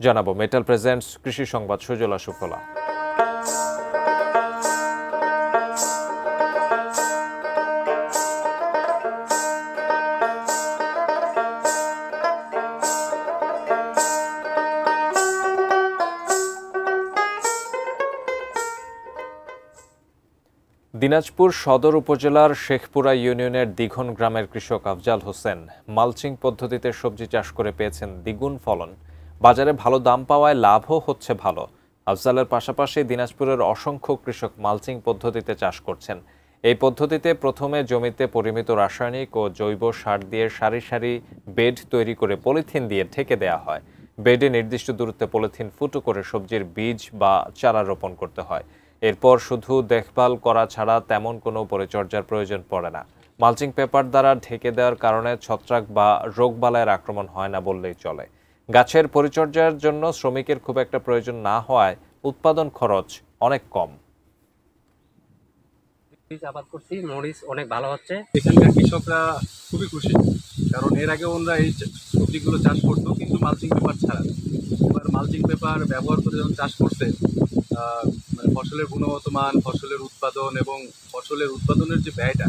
জানাবো metal presents কৃষি সংবাদ সুজলা সুফলা। দিনাজপুর সদর উপজেলার শেখপুরা ইউনিয়নের দিঘন গ্রামের কৃষক আফজাল হোসেন মালচিং পদ্ধতিতে সবজি চাষ করে পেয়েছেন দ্বিগুণ ফলন। বাজারে ভালো দাম পাওয়ায় লাভও হচ্ছে ভালো। আফজালের পাশাপাশি দিনাজপুরের অসংখ্য কৃষক মালচিং পদ্ধতিতে চাষ করছেন। এই পদ্ধতিতে প্রথমে জমিতে পরিমিত রাসায়নিক ও জৈব সার দিয়ে সারি সারি বেড তৈরি করে পলিথিন দিয়ে ঢেকে দেওয়া হয়। বেডে নির্দিষ্ট দূরত্বে পলিথিন ফুটো করে সবজির বীজ বা চারা রোপণ করতে হয়। এরপর শুধু দেখভাল করা ছাড়া তেমন কোনো পরিচর্যার প্রয়োজন পড়ে না। মালচিং পেপার দ্বারা ঢেকে দেওয়ার কারণে ছত্রাক বা রোগবালাইয়ের আক্রমণ হয় না বললেই চলে। গাছের পরিচর্যার জন্য শ্রমিকের খুব একটা প্রয়োজন না হওয়ায় উৎপাদন খরচ অনেক কম। আবাদ করছি, মরিচ অনেক ভালো হচ্ছে। এখানকার কৃষকরা খুবই খুশি, কারণ এর আগে ওনারা এই সবজিগুলো চাষ করতো কিন্তু মালচিং পেপার ছাড়া। এবার মালচিং পেপার ব্যবহার করে যখন চাষ করছে, মানে ফসলের গুণগত মান, ফসলের উৎপাদন এবং ফসলের উৎপাদনের যে ব্যয়টা,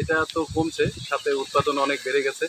এটা তো কমছে, সাথে উৎপাদন অনেক বেড়ে গেছে।